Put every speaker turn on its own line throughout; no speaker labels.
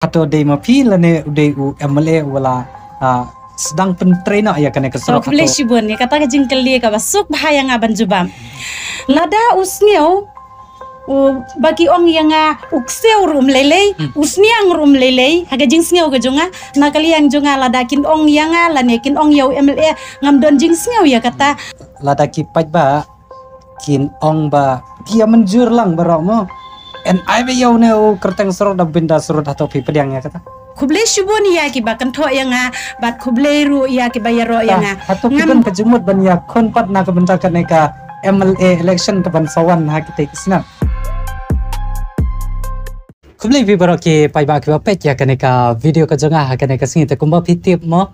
hato day mapi lane uday u MLA wala sedang pentrena ya kene kesorok
hato. Kublai shibun ni kata kejingkeli ka basuk bahaya ngaban jubam. Lada usnyo bagi ong yang ukseu rum lele usniang rum lele haga jingsngeu ga jonga nakali yang jonga ladakin ong yang lanekin ong yau MLA ngamdon jingsngeu ya kata
ladaki paj ba kin ong ba kia menjur lang barok mo en ai be yau ne o kerteng sorot da binda sorot atau pi pediang ya kata
kublai shibun ya ki ba kan tho yang bat kublai ru ya ki ba yaro yang
atau pikun kejumut ban ya kon pat na ka benta kaneka MLA election ke bansawan ha kita kisna kublai vi baro ke pai ba ke pet ya kaneka video ka jonga ha kaneka singita kumba pitip mo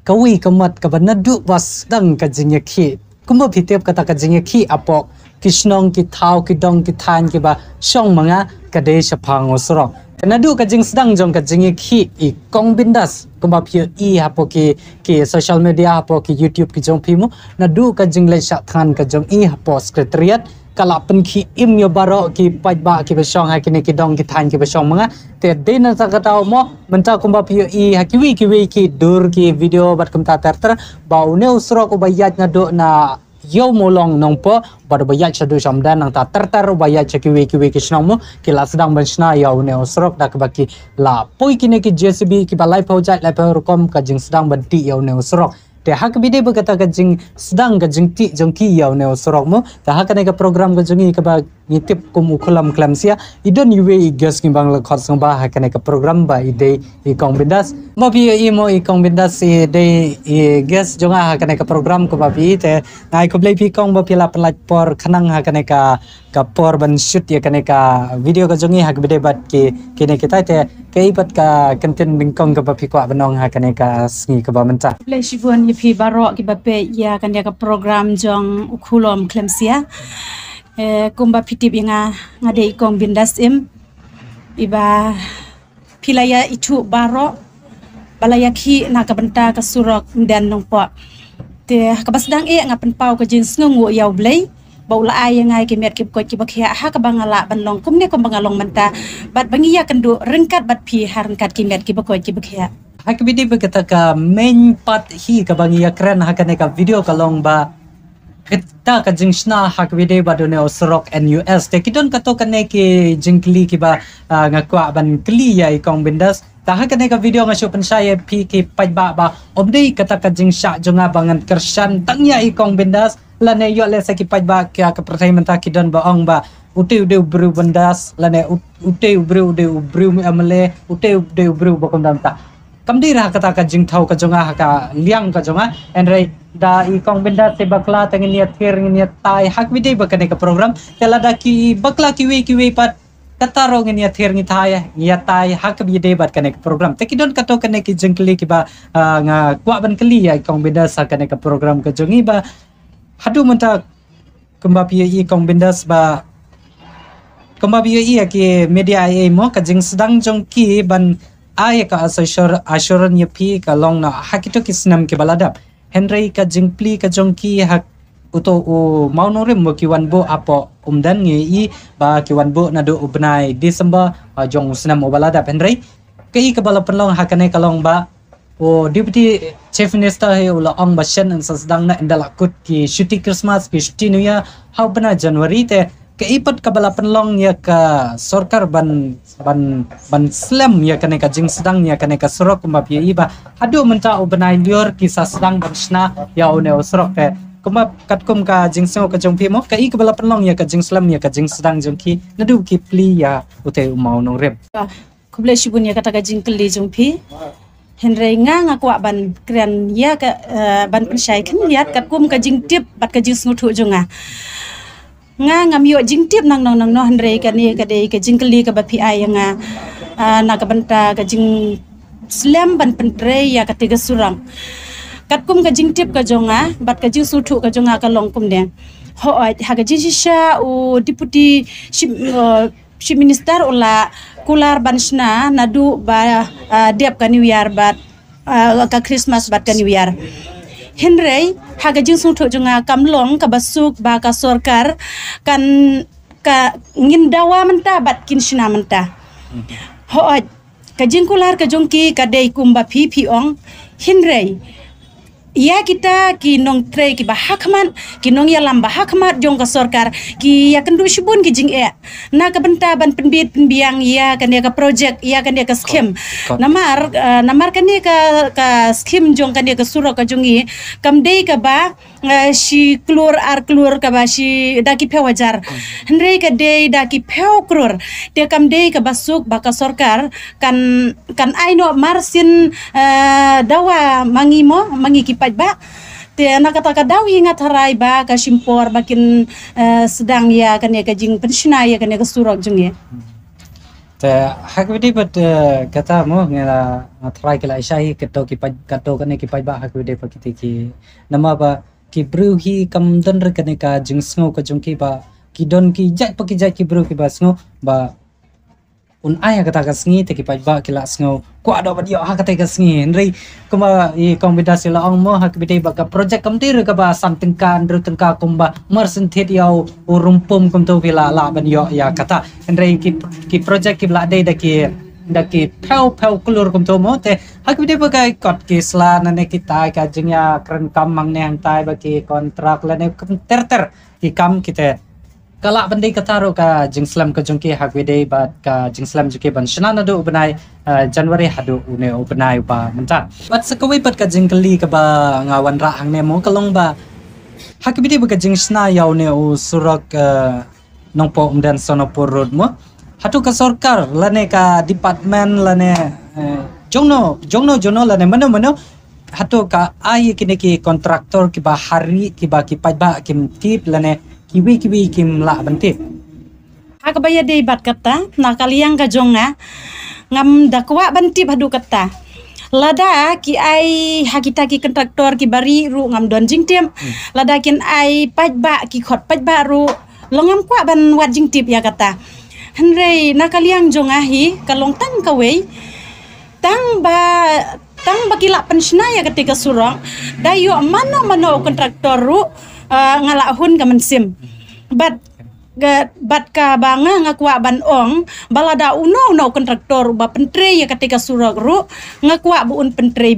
kawi kamat ka banadu was dang ka jingya ki kumba pitip kata ka jingya ki apok kisnong ki thau ki dong ki than ki ba shong manga ka de shapang osro nadu ka jing sedang jong ka jingya ki I kong bindas kumba pio I hapo ki social media hapo ki YouTube ki jong pimu nadu ka jing le sha than ka jong I hapo secretariat kala pen ki im yo baro ki paj ba ki besong ha ki ne ki dong ki than ki besong manga te dena ta kata mo menta kumba pio I ha ki dur ki video bat kum ta ter ba une usro ko bayat na do na yo molong nongpo bar bayat shadu shamdan nang ta ter bayat ki snong mo ki la sedang bensna ya une usro da baki la poi ki ne ki JCB ki ba lai project lai kom ka jing sedang banti ya une usro te hak bide berkata kajing sedang kajing ti jongki ya ne sorok mo ta hak ne ka program ka jongi ka ba ngitip kum uklam klamsia idon yuwe gas ngi bangla khot song ba hak ne ka program ba ide I kong bindas mo bi mo I kong bindas ide gas jonga hak ne ka program ko ba bi te ngai ko blai pi kong ba pila pelaj por khanang hak ne ka por ban shoot ya kane ka video ka jongi hak bide bat ki ne kita te kei pat ka content bingkong ka ba pi ko banong hak ne ka sngi ka ba menta
kublai shibun pi barok ki bape ya kan dia ka program jong ukulom klemsia kumba pitip inga ngade ikong bindas iba pilaya itu barok balaya ki na ka benta ka surok dan nongpo te ka basdang ngapen pau ka jin snungu yaw blai baula ay ngai ki met ki ko ki bakhya ha ka bangala banlong kumne ko bangalong menta bat bangiya kandu rengkat bat pi harengkat ki met ki bakhya
hak bidi berkata ka main part hi ka bangi keren hak ne ka video ka long ba kita ka jingsna hak bidi ba done osrok NUS te kidon ka to kane ki jingkli ki ba ngakwa ban kli ya ikong bindas ta hak ne ka video nga shopen saya pi ki paj ba obdei kata ka jingsha jonga bangan kersan tangya ikong bindas lane yo le sa ki paj ba ka pertai menta kidon ba ong ba ute ubru bindas lane ute ubru amale ute ubru ba kondanta kamdi ra kata ka jingthau ka jonga ka liang ka jonga enrai da I kong benda se bakla tengin niat kir niat tai hak bide ba kane ka program tela da ki bakla ki we pat kataro niat kir ni tai niat tai hak bide ba kane ka program te kidon kato kane ki jingkli ki ba nga kwa ban kli ya kong benda sa kane ka program ka jongi ba hadu menta kumba pi I kong benda ba kumba pi ki media ai mo ka jing sedang jongki ban ay ka assuran ya pi ka long na hakito kisnam ke baladap Henry ka jingpli ka jongki hak uto u maunorim mo ki wanbo apo umdan ngi ba ki wanbo na do ubnai December jong snam o baladap Henry kai ka bala penlong hakane kalong ba o deputy chief minister he ula ong bashan an sasdang na indala kut ki shuti Christmas ki shuti new year how bana January te keipat kabala penlong ya ka sorkar ban slam ya kane ka jing sedang ya kane ka sorok kumba pi iba hadu menta ubenai lior kisah sedang bansna ya one sorok ke kumba katkum ka jing seo ka jong pi mo ka kabala penlong ya ka jing slam ya ka jing sedang jong ki nadu ki pli ya ute umau nong rem
kublai shibun ya kata ka jing kli jong pi Henry ngakwa ban kren ya ka ban pensyai kan lihat katkum ka jing tip bat ka jing snutu jonga ngamio jingtip nang no Henry ka ni ka de ka jingkli ka bapi ay nga na ka benta ka jing slam ban pentre ya ka tiga surang katkum ka jingtip ka jonga bat ka jing sutu ka jonga ka longkum de ho ha ka jisha u deputy chief minister ula kular bansna nadu ba dep ka new year bat ka Christmas bat ka new year Henry haga jing sung jonga kamlong ka basuk ba ka sorkar kan ka ngindawa menta bat kinshina menta ho kajingkular kajongki kadai kumba pi ong hinrei ya kita ki nong tre ki bahakman ki nong ya lam bahakmat jong ka sorkar ki ya kendu shibun ki jing na ka benta ban penbiang ya kan ya ka project ya kan ya ka scheme namar kan ya ka scheme jong kan ya ka suro ka jongi kam dei ka ba si klur ka ba si daki pewajar hendrei ka dei daki peu krur te kam dei ka basuk ba ka sorkar kan aino marsin dawa mangi ki ba te anak kata daw hingat harai ba ka simpor bakin sedang ya kan ya kajing pensiuna ya kan ya kesurok jeng ya
te hak widi bat kata mo ngela atrai kala isai keto ki kato kan ki ba hak widi pakiti ki nama ba ki bruhi kam don re kan ka jing sngo ka jung ki ba ki don ki jat ki bru ki ba sngo ba un aya kata ka sngi te ki ba kila sngo ko ado ba dio ha kata ka sngi nri kuma I kombinasi la ong mo hak bidai ba ka project kam tir ka ba something kan ru tengka kumba mersen thet yau urumpum kum to vila la ban yo ya kata nri ki project ki la dei da ki peu kulur kum to mo te hak bidai ba ka kot ki sla na ne kita ka jingya kren kam mang ne ang tai ba ki kontrak la ne ter ki kam kita kala bandai kataro ka jingslam ka jongki hak bidai ba ka jingslam juke ban shnana do benai Januari hadu une benai ba menta bat sakawi bat ka jingkali ka ba ngawan ra hang ne mo kalong ba hak bidai ba ka jingsna yaw ne u surak nongpo umdan sonopur road mo hatu ka sarkar lane ka department lane jongno lane mano hatu ka ai kini ki kontraktor ki ba hari ki ba ki pajba kim tip lane kiwi kim la bantip
hak baya dei bat kata na kaliang ka jonga ngam dakwa bantip hadu kata lada ki ai hakita ki kontraktor ki bari ru ngam don jingtim lada kin ai pajba ki khot pajba ru longam kwa ban wat jingtip ya kata henrei na kaliang jonga hi kalong tang kawei tang ba kila pensiuna ya ketika surong dayo mano kontraktor ru ngalahun ka mensim bat ka banga ngakwa ban ong balada uno kontraktor ba pentre ya ketika surok ru ngakwa buun pentre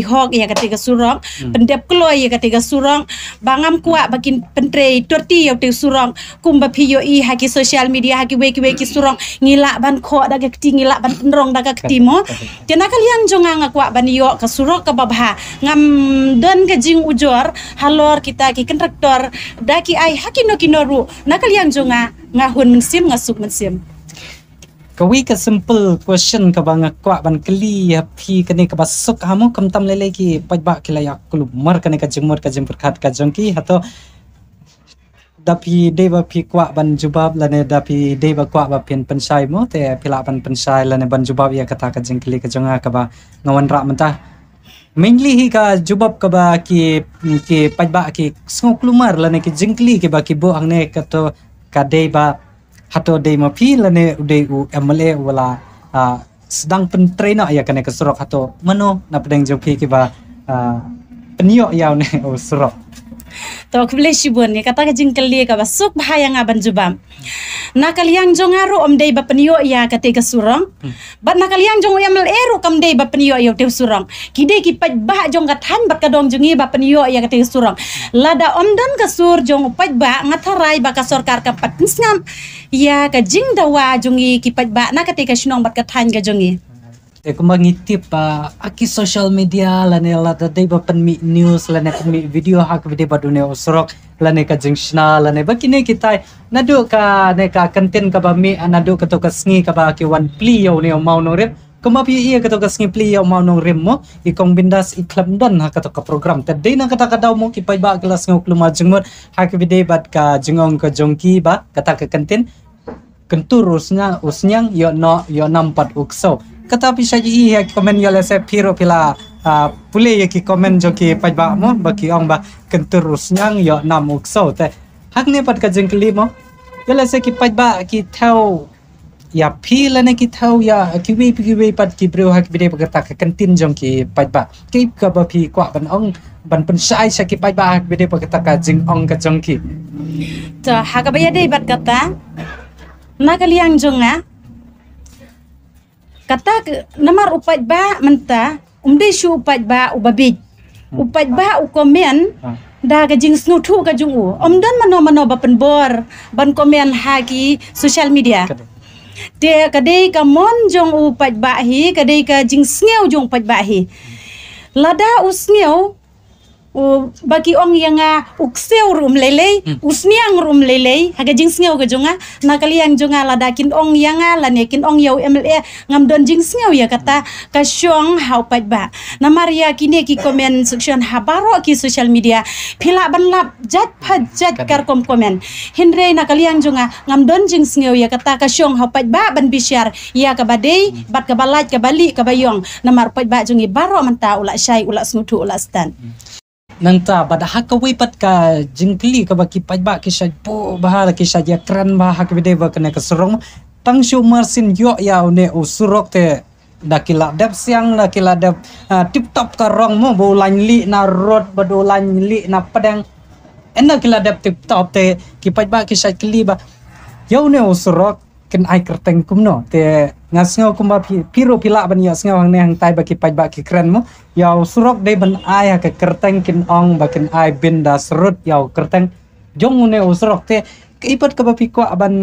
hok ya ketika surok pendep kloy ya ketika surok bangam kwa bakin pentre torti ya te surok kumba piyo I haki social media haki weki surok ngila ban kho daga kti ngila ban penrong daga kti mo tena kalian jonga ngakwa ban yo ka surok ka babha ngam don ka jing ujor halor kita ki kontraktor daki ai haki no kinoru nakalian jonga ngahun mensim ngasuk mensim
kawi ka simple question ka bang kwa ban kli phi kane ka basuk hamo kam tam lele ki pajba kila yak kulu mar kane ka jingmor ka jing perkhat ka jongki hato dapi deba phi kwa ban jubab lane dapi deba kwa ba pin pensai mo te phila ban pensai lane ban jubab ya kata ka jing kli ka jonga ka ba ngawan ra menta mainly hi ka jubab ka ba ki pajba ki ngok lumar lane ki jingkli ki ba ki bo angne ka to ka deba hato dei ma phi lane udei u MLA wala sedang pentrena ya kane ka surok hato mano na pedang jopi ki ba penyo yaw ne u surok
to kble shibon ni kata ka jingkli ka basuk bahaya ngaban jubam na kaliang jongaro om dei ba penyo ya ketika surong bat na kaliang jong MLA ru kam dei ba penyo ya te surong kide ki paj ba jong kathan bat ka dong jongi ba penyo ya ketika surong lada om don ka sur jong paj ba ngatarai ba ka sorkar ka pat ngam ya ka jing dawa jongi ki paj ba na ketika sinong bat kathan ka jongi
te kumang itip aki social media lane la dei ba penmi news lane penmi video hak video ba dunia usrok lane ka jingshna lane ba kine kita nadu ka ne ka content ka ba mi nadu ka to ka sngi ka ba ki one pli yo ne mau no rem kuma pi ia ka to ka sngi pli yo mau no rem mo I kong bindas I club don ha ka to ka program te dei na kata ka daw mo ki pai ba kelas ngok luma jingmot hak video bat ka jingong ka jongki ba kata ka content kentur usnyang yo nampat ukso kata pisah ji ya komen ya lese piro pila pule ya ki komen jo ki pajba mo baki ong ba kenturus nyang yo nam ukso te hak ne pat ka jengkli mo ya lese ki pajba ki thau ya pila ne ki thau ya ki we pat ki bro hak bide bagata ka kantin jong ki pajba ki ka ba phi kwa ban ong ban pensai sa ki pajba hak bide bagata ka jing ong ka jong ki
to hak ba ya dei bat kata na kaliang jonga kata namar upat ba menta umde shu upat ba ubabit upat ba u komen da ka jing snutu ka jung u omdan mano ba penbor ban komen hagi social media te kadai ka mon jong upat ba hi kadai ka jing sneu jong upat ba hi lada usngeu bagi ong yang ukseu rum lele usniang rum lele haga jing sneu ga jonga nakaliang jonga ladakin ong yang lanekin ong yau MLA ngam don jing sneu ya kata ka syong hau pat ba namaria kini ki komen section habaro ki social media pila banlap jat phajat kar komen hindre nakaliang jonga ngam don jing sneu ya kata ka syong hau pat ba ban bisyar ya ka badai bat ka balat ka bali ka bayong namar pat ba jongi baro manta ula syai ula snutu ula stan
nanta pada hakawai pat ka jingkli ka baki pajba kisah po bahar kisah ya keren bah hak bide ba kena keserong tang syu marsin yo ya ne usurok te dakila dep siang dakila dep tip top ka rong mo bo lan li na rod bodo lan li na padang enda kila dep tip top te ki pajba kisah kli ba yo ne usurok ken ai kerteng kumno te ngasngau kumba piro pila ban ya ngau hang ne hang tai baki pajba ki keren mo ya surok dei ban ai ka kerteng kin ong bakin ai bin da serut ya kerteng jong ne usrok te ipat ka ba pikwa ban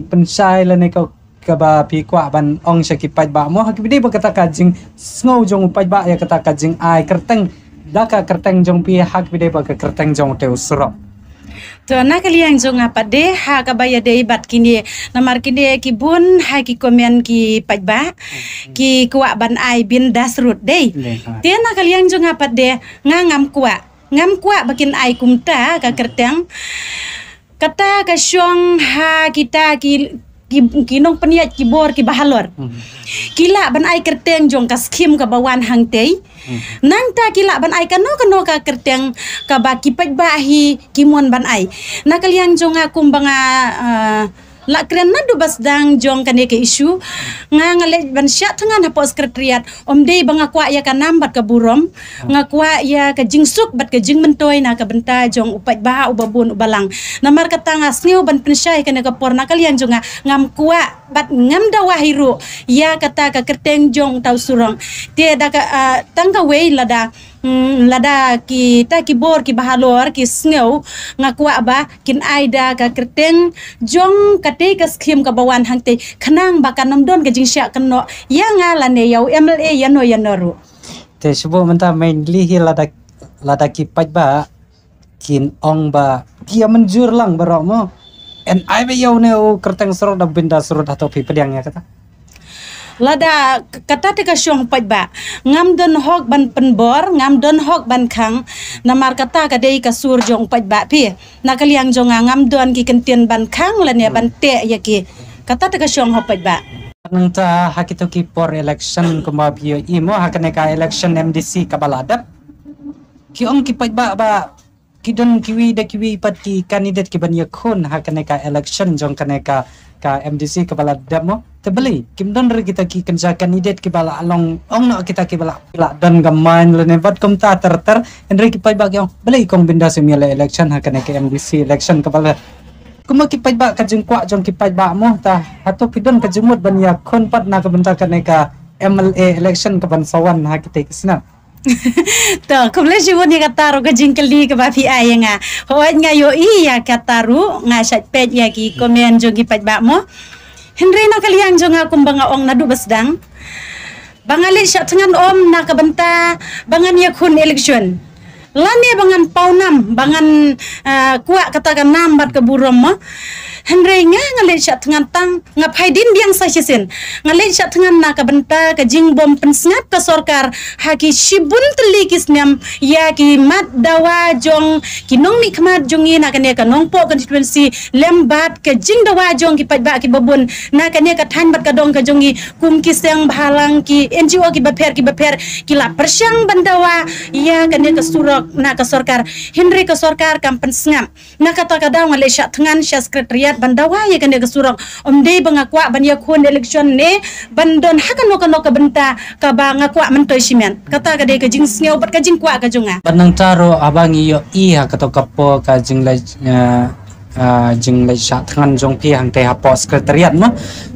pensai la ne ka ba pikwa ban ong sya ki pajba mo hak bide ba kata ka jing ngau jong pajba ya kata ka jing ai kerteng da ka kerteng jong pi hak bide ba ka kerteng jong te usrok
to nakaliang jong apa de ha ka baya de bat kini namar kini ki bun ha ki komen ki pajba ki kuwa ban ai bin dasrut de te nakaliang jong apa de ngam kuwa bakin ai kumta ka kerteng kata ka syong ha kita ki nong peniat ki bor ki bahalor kila ban ai kerteng jong ka skim ka bawan hang tei nang ta kila ban ai kano ka kerteng ka ba ki pajba hi ki mon ban ai nakaliang jong akum banga la kren na du basdang jong kane ke isu ngale ban sya tangan hapo sekretariat omde banga kwa ya ka nambat ka burom ngakwa ya ka jingsuk bat ka jing mentoy na ka benta jong upat ba ubabun ubalang namar kata ngasneu ban pensyai kane ka por nakalian jong ngam kwa bat ngam dawahiru ya kata ka kerteng jong tau surong te da ka tangka wei lada kita kibor ki bahalor ki sneu ngakwa ba kin aida ka kerteng jong kate ka skim ka bawan hangte khanang bakan namdon ka jingsya keno ya ngalane yau MLA yanoru
te subo menta mainly hi lada ki pajba kin ong ba kia menjur lang barok mo en ai be yau ne kerteng sorot da binda sorot atau pi pedang ya kata
lada kata te ka syong pajba ngam don hok ban penbor ngam don hok ban khang namar kata ka dei ka sur jong pajba pi nakaliang jong ngam don ki kentien ban khang lan ya ban te ya ki kata te ka syong hok pajba
nang ta hakito ki por election kuma bio imo hakane ka election MDC ka baladap ki ong ki pajba ba kidon kiwi pat ki kandidat ki ban yakun hakane ka election jong kane ka MDC ka baladap mo tebeli kim don re kita ki kenja kandidat ki bala along ong no kita ki bala pila don gaman le ne bat kom ta terendre ki pai bag yong beli kong binda semile election hakane ka MDC election ka bala kuma ki pai ba ka jengkwa jong ki pai ba mo ta hato pidon ka jumut ban yakun pat na ka benta kane ka MLA election ka ban sawan ha kita kisna
to kumle jibun ya kataru ka jingkeli ka bapi ay nga hoat nga yo iya kataru nga syat pet ya ki komen jong ki pajba mo Henry nakaliang jong akong banga ong nadu basdang bangali syat tangan om na kabenta bangan yakun election lani bangan paunam bangan kuak katakan nambat ke burom mo Henry ngalit syat tangan tang ngapai din biang sa sisin ngalit syat tangan na kabenta ka jing bom pensngat ka sorkar haki shibun teli kisnyam ya ki mat dawa jong kinong mi kmat jongi na kane ka nongpo constituency lembat ka jing dawa jong ki pajba ki babun na kane ka than bat ka dong ka jongi kum kiseng bhalang ki NGO ki baper ki la persyang bandawa ya kane ka surok na ka sorkar Henry ka sorkar kam pensngam na kata kadang ngalit syat tangan sya sekretariat bandawa ya kane kesurang omde bangakwa ban yakun election ne bandon hakan no ka benta ka bangakwa mentoy simen kata ka de ka jing sneu bat ka jing kwa ka junga
banang taro abangi yo iya kato kapo ka jing lai sha thangan jong pi hang te hapo sekretariat mo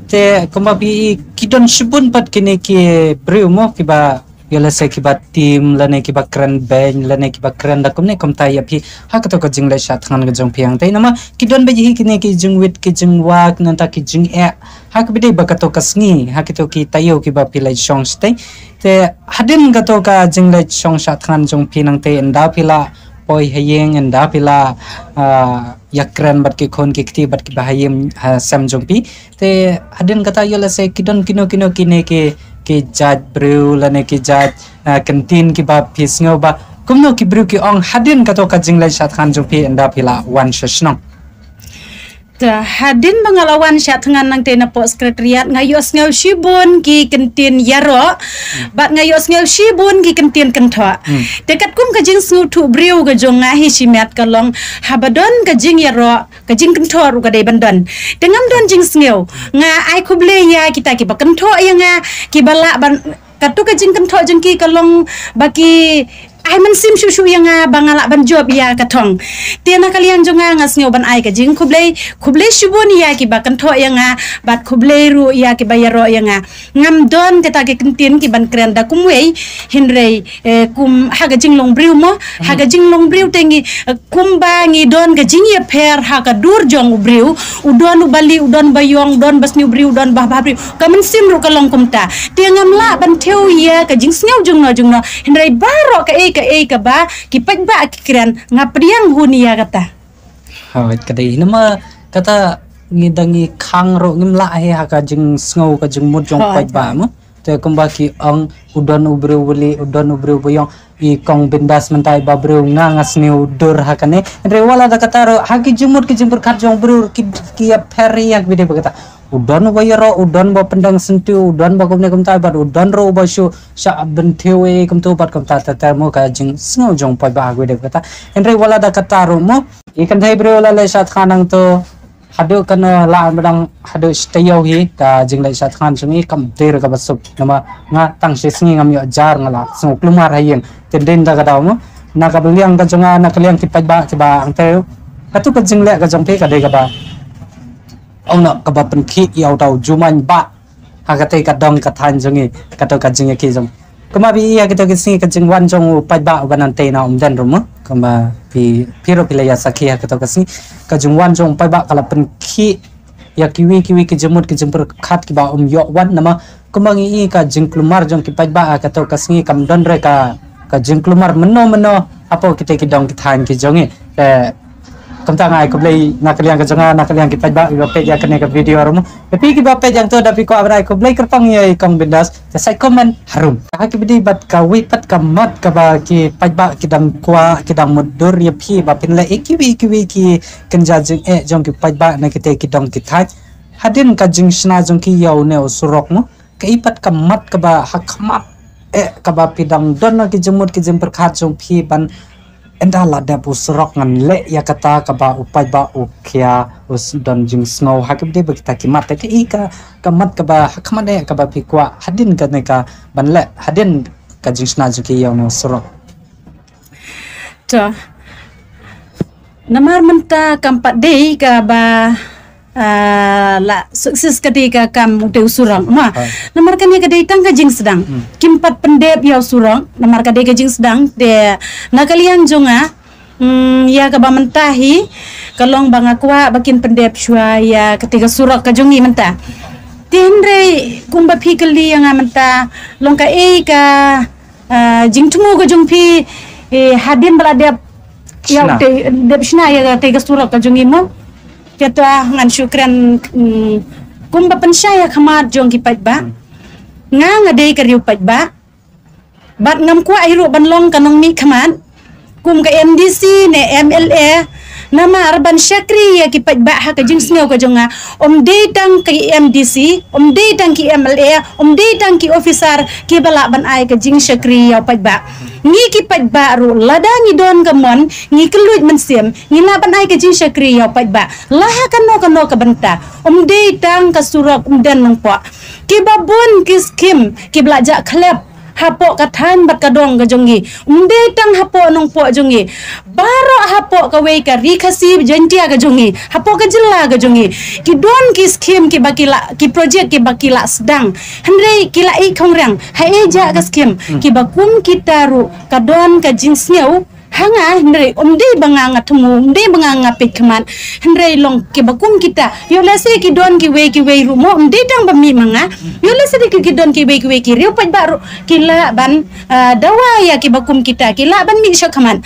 te kumbabi kidon shibun pat kini ki breu mo kiba yala se kiba tim lane kiba kran ben lane kiba kran da kumne kum tai api hakato ka jingle sha thangan ga jong piang tai nama kidon baji kini ki jingwit ki jingwak nanta ki jing e hak bide bakato kasngi hakito ki tayo kiba pilai shong stai te hadin gato ka jingle shong sha thangan jong pinang te enda pila poi hayeng enda pila yakran bat ki khon ki kti bat ki bahayem sam jong pi te hadin kata yala se kidon kino kine ki jaj breu lane ki jaj kantin ki ba pisngo ba kumno ki breu ki ong hadin kato ka jinglai shat khan jong pi enda pila wan shashnong
ta hadin bangalawan sya thangan nang tena po sekretariat ngayos ngau shibun ki kantin yaro bat ngayos ngau shibun ki kantin kantha dekat kum ka jing snu thu breu ga jong ngahi simet kalong habadon ka jing yaro ka jing kantha ru ka dei bandon dengan don jing sneu nga ai kuble ya kita ki ba kantha ya nga ki bala ban katu ka jing kantha jeng ki kalong baki ai man sim shu yang bangala ban job ya katong tiana kalian jonga ngasnyo ban ai ka jing kuble shubon ya ki bakan tho yang bat kuble ru ya ki bayaro yang ngam don kata ki kentin ki ban kren da kumwei hinrei kum haga jing long briu mo haga jing long briu tengi kumba ngi don ka jing ya per haga dur jong briu udon bali udon bayong don basni briu don bah briu kamen sim ru kalong kumta tiangam la ban theu ya ka jing sneu jong no hinrei baro ka ka ba ki pagba ki kran ngapriang hunia kata
hawait kadai nama kata ngidangi khang ro ngim la he haka jing sngo ka jing mut jong pagba mo te kumba ki ang udon ubru buli udon ubru boyong i kong bindas mentai ba bru ngangas ni udur hakane re wala da kata ro haki jumur ki jimpur khat jong bru ki peri yak bide bagata udon bayaro udon ba pendang sentu udon ba kumne kumta ba udon ro ba shu sha bentewe kumtu bat kumta ta mo ka jing sngo jong pa ba gwe de kata enre wala da kata ro mo ikan thai bro la le sat khanang to hadu kana la badang hadu stayo hi ka jing le sat khan sungi kam ter ka basuk nama nga tang se sngi ngam yo jar ngala sngo klumar hayeng tenden da kata mo na ka beliang ka jonga na kaliang ti pa ba ang teu katu ka jing le ka jong pe ka de ka ba ông nọ các bạn khi yêu đầu juman ba hakate ka dong ka than jongi kato ka jinga ki jong kama bi ya kita kisi ka jing wan jong pa ba banan te na den rum kama pi piro pilaya sakhi kato kasi ka jing wan jong pa ba kala pen khi ya kiwi ki jemut ki jempur khat ki ba yo wan nama kama ngi ka jing klumar jong ki pa ba kato kasi kam don re ka jing klumar meno apa kita ki dong ki than ki jongi kamta ngai kublai nakaliang ka jonga nakaliang kita ba ibape ya kene ka video rum tapi ki bape jang to dapi ko abrai kublai kerpang ye kong bindas ta sai comment harum ha ki bidi bat ka wipat ka mat ka ba ki pajba kidang kwa kidang mudur ye phi ba pin la ekiwi ki kenja jing jong ki pajba na kite ki dong ki thai hadin ka jing shna jong ki yaw ne usurok mo ka ipat ka mat ka ba hakmat ka ba pidang don na ki jemut ki jem perkhat jong phi ban enda la da busrok ngan le ya kata ka ba upai ba ukya us don jing snow hakib de bakita ki mat ke ka mat ka ba hakmane ka ba pikwa hadin ka ne ka ban le hadin ka jing sna ju ki yaw no surok
to namar menta kampat de ka ba la sukses ketika kam teu surang ma namar kan ka tang ka jing sedang kimpat pendep ya surang namar ka ka jing sedang de nakalian jonga ya ka ba mentahi kalong banga kwa bakin pendep shwa ya ketika surak ka jongi menta tinre kumba phikali yang menta long ka ka jing tumu ka jong phi hadin bala dep ya dep shna ya ketika surak ka jongi mo kata ngan syukran kumba pensyaya khamar jong ki pajba nga ngade kariu pajba bat ngam kwa iru banlong kanong mi khaman kum ka MDC ne MLA nama arban syakri ya ki pajba ha ka jing sneu ka jonga de tang ki MDC de tang ki MLA de tang ki officer ki bala ban ai ka jing syakri ya pajba ngi ki pajba ru lada ngi don gamon ngi keluit mensiem ngi laban ai ka jing syakri ya pajba laha kano ka benta de tang ka surak dan nang po ki babun ki skim ki belajar klep hapo katan bat kadong gajongi tang hapo nong po jongi baro hapo kawe ka rikasi jentia gajongi hapo kajela gajongi ki don ki skim ki bakila ki project ki bakila sedang henre kila I kongrang hai ja ka skim ki bakum kitaru kadon ka jingsnyau hanga henre banganga tumu banganga pikman henre long ke bakum kita yo lese ki don ki we rumo tang bami manga yo lese ki don ki we ki riu pat baru kila ban dawa ya ki bakum kita kila ban mi syakman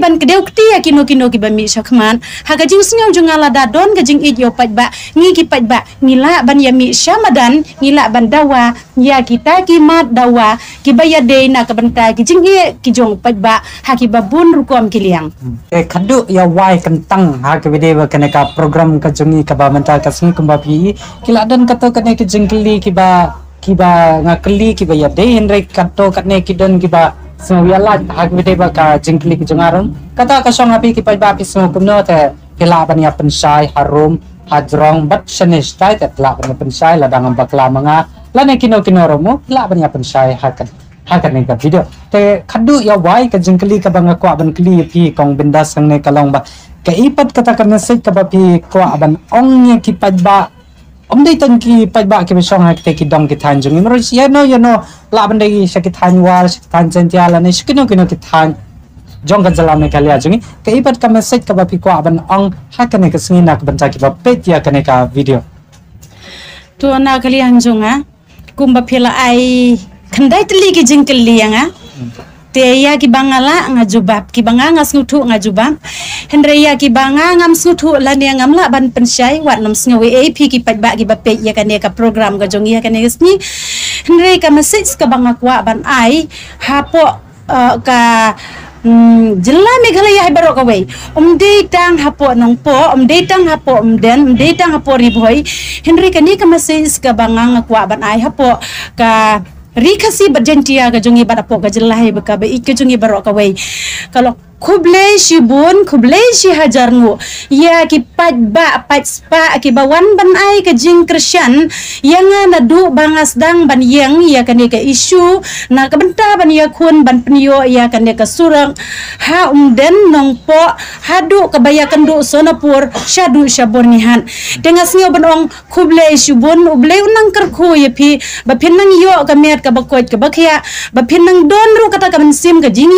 ban kedeu kti ya kino ki bami syakman haga jing snyau jungala da don ga jing yo pat ba ngi ki pat ba ngila ban ya mi syamadan ngila ban dawa ya kita ki mat dawa ki bayade na ka banta ki jing ki jong pat ba haki bun rukom kiliang.
Kadu ya wai kentang ha ke video kaneka program ka jungi ka ba mental ka singi kumba pi kila dan kato kane ke jengkeli kiba ngakeli kiba ya de henre kato kane kidon kiba semwiala ha ke video ka jengkeli ki jungarum kata ka song api ki ba pi song kumno te kila ban ya pensai harum hadrong bat shanish tai te kila ban pensai ladang bakla manga lane kino romo kila ban ya pensai hakan ni ka video te khadu ya wai ka jingkeli ka banga kwa ban kli pi kong benda sang ne kalong ba ka ipat kata ka message ka ba pi kwa ban ong ni ki ba dei tan ki ba ki besong ha te ki dong ki than jung imro ya no la ban dei sa ki than war sa than jentia la ne skino ki than jong ka jalam ne kalia jungi ka ipat ka message ka ba pi kwa ban ong hakan ne ka singi nak ban ki ba pet ya ka ne ka video
tu na kalian junga kumba phela ai kandai teli ki jingkel lianga te ya ki bangala ngajubab ki banga ngasnutu ngajubab henre ya ki banga ngam snutu la ne ngam la ban pensyai wat nam sngawe ap ki patba ki bape ya kan ka program ga jong ya kan ni henre ka message ka banga kwa ban ai hapo ka jela Meghalaya hai baro kawai tang hapo nong po tang hapo tang hapo riboi henre ka ni ka message ka banga ngakwa ban ai hapo ka rikasi berjentia ga jungi bada po ga jelahi baka ba ik jungi baro ka wei kalau kublai shi hajarnu ya ki patba patspa ki bawan ban ai ka jing krisyan yang na du bangas dang ban yang ya kan ka isu na ka benta ban ya kun ban penyo ya kan ka surang ha den nong po hadu ka bayakan du sonapur syadu syabornihan dengan snio ban ong kublai shibun ublai unang kerku ya pi ba pinang yo ka met ka bakoit ka bakya ba pinang don ru kata ka sim ka jing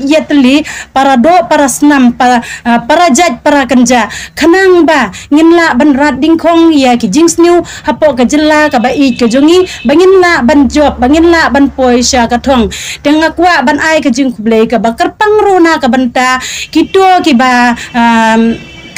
yatli para senam para jaj para kenja kanang ba nginla ban rat dingkong ya ki jingsniu hapo ka jela ka ba I ka jongi banginla ban job banginla ban poisha ka thong tenga kwa ban ai ka jing kublei ka ba kerpang runa ka banta kito ki ba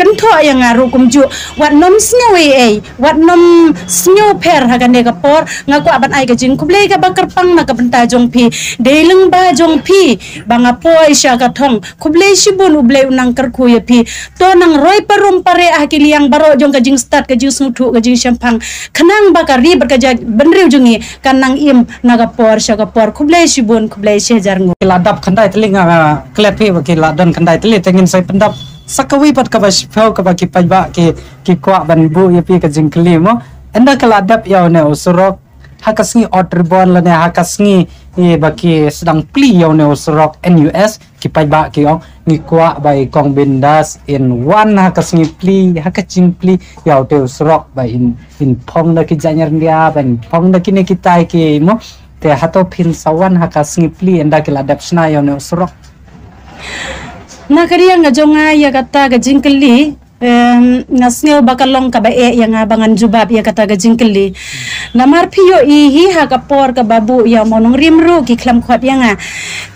kentho yang ngaru kumju wat nom snyawi wat nom snyo per hagan de kapor ngaku aban ai ka jing kublei ka bakar pang na ka benta jong pi deileng ba jong pi banga poi sha ka thong kublei shibun ublei unang kerku ya pi to nang roi parum pare akiliang baro jong ka jing start ka jing snutu ka jing shampang khanang ba ka ri berka benriu jungi kanang im na ka por sha ka por kublei shibun kublei shejar ngo
ladap khandai telinga klepi ba ki ladan khandai teli tengin sai pendap sakawi pat ka ba shpau ka ba ki pajba ki kwa ban bu ya pi ka jingkli mo enda ka ladap ya ne usurok hakasngi otribon la ne hakasngi ye ba ki sedang pli ya ne usurok NUS ki pajba ki ong ni kwa ba I kong bindas in one hakasngi pli hakaching pli ya te usurok ba in pong da ki janyar dia ban pong da ki ne kitai ki mo te hato pil sawan hakasngi pli enda ki ladap sna ya ne usurok
na kariya nga jonga ya kata ga jingkeli ngasngel bakalong ka bae yang abangan jubab ya kata ga jingkeli na marpiyo ihi ha kapor ka babu ya monong rimru ki klam khot yang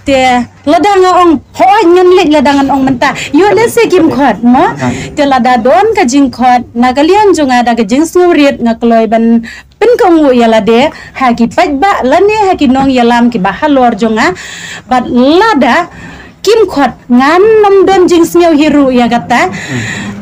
te ladang ong hoi ngan lit ladangan ong menta yo lese kim khot mo te lada don ka jing khot na kalian jonga da ga jing snuriet ngakloi ban pen kongu ya lade ha ki pajba lane ha ki nong yalam ki bahalor jonga bat lada kim khot ngan nom don jing snyo hiru ya kata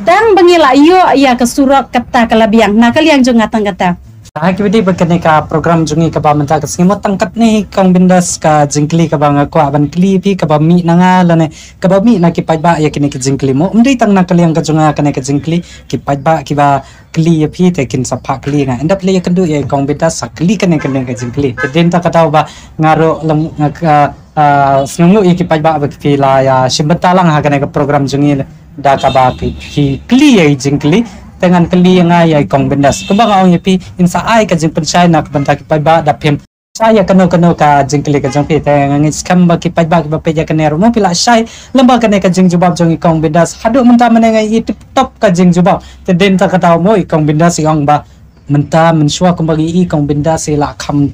tang bangila yo ya kesurok kata kalabiang na kalian jonga tang kata
Hakibidi berkene ka program jungi ka ba menta ka singmo tangkat ni kang bindas ka jingkli ka ba nga kwa ban kli pi ka ba mi nanga lane ka ba mi na ki ba ya kini ki jingkli mo umdei tang na kaliang ka junga kane ka jingkli ki ba ki ba kli ya pi te kin sa pa kli nga endap le ya kandu ya kang bindas sa kli kane ka jingkli te den ta ka taw ba ngaro lam snungu ya ki ba ki la ya shimbata lang ha kane ka program jungi da ka ba ki kli ya jingkli dengan keli yang ay kong bendas kumbaga ang yapi insa ay ka jing pensay na kabanta ki paiba da pem saya kano ka jing keli ka jing pi tengang skamba ki paiba ki bapeja kanero mo pila say lamba kane ka jing jubab jong ikong bendas hadu menta menengai tip top ka jing jubab te den ta kataw mo ikong bendas iong ba menta mensua kumbagi ikong bendas ila kam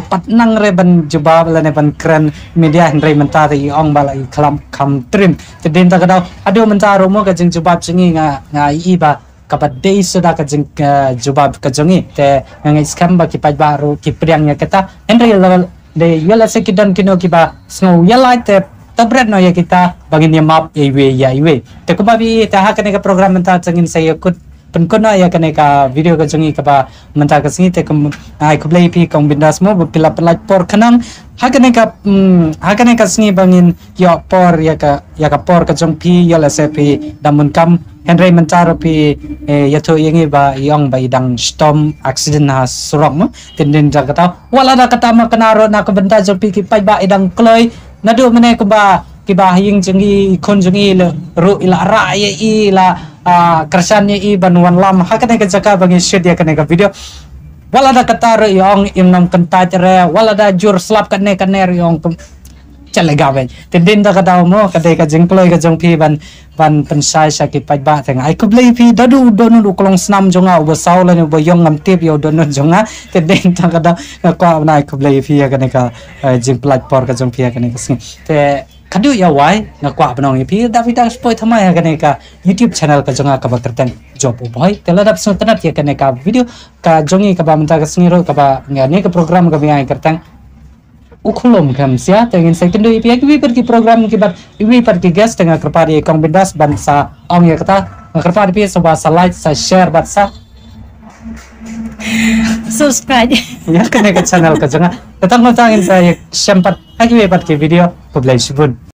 pat nang re ban jubab la ne ban kren media henry menta te iong ba la iklam kam trim te den ta kataw hadu menta ro mo ka jing jubab jingi nga iba kapat day sudah kajeng jubab kajongi te ngang skamba ki baru ki priangnya kita henry level de yala sekidan kino kiba snow yala te tabret no ya kita bagi ni map iwe te kubabi te hakane ka program menta jengin saya ikut penkono ya kane ka video kajongi kaba menta ka singi te kum ai kublai pi kong bindas mo pila pelat por kanang hakane ka singi bangin yo por ya ka por kajong pi yala sepi damun kam Henry mencari pi yato yang ba yang ba idang storm accident ha surok mo tindin ja kata wala da kata ma kanaro na ko benta jo pi ki pai ba idang kloy nadu mene ko ba ki ba hing jengi kon jengi ru ila ra ya ila kersannya i banwan lam hakane ka jaka bangi shoot ya kane ka video wala da kata ro yang imnam kentai tere wala da jur slap kane yang gawe tindin da kata mo kadai ka jengkloy ka jong pi ban pensai sa ki pai ba teng ai kublai pi dadu donu du kolong snam jonga uba saula ni uba yong ngam tip yo donu jonga tindin da kata ko na kublai pi ya kane ka jengplat por ka jong pi ya kane ka sing te kadu ya wai na kwa banong pi da vida spoi thama ya kane ka YouTube channel ka jonga ka ba kerten job boy te ladap so tanat ya kane ka video ka jongi ka ba menta ka singiro ka ba ngani ka program ka bi ai kertang ukulum kam sia tengin second ipi aki pergi program kibat iwi pergi gas tengah kerpari kong bindas bansa ong ya kata kerpari pi soba sa like sa share batsa
subscribe
ya kena ke channel ka jangan tetang tangin saya sempat aki pergi video publish bun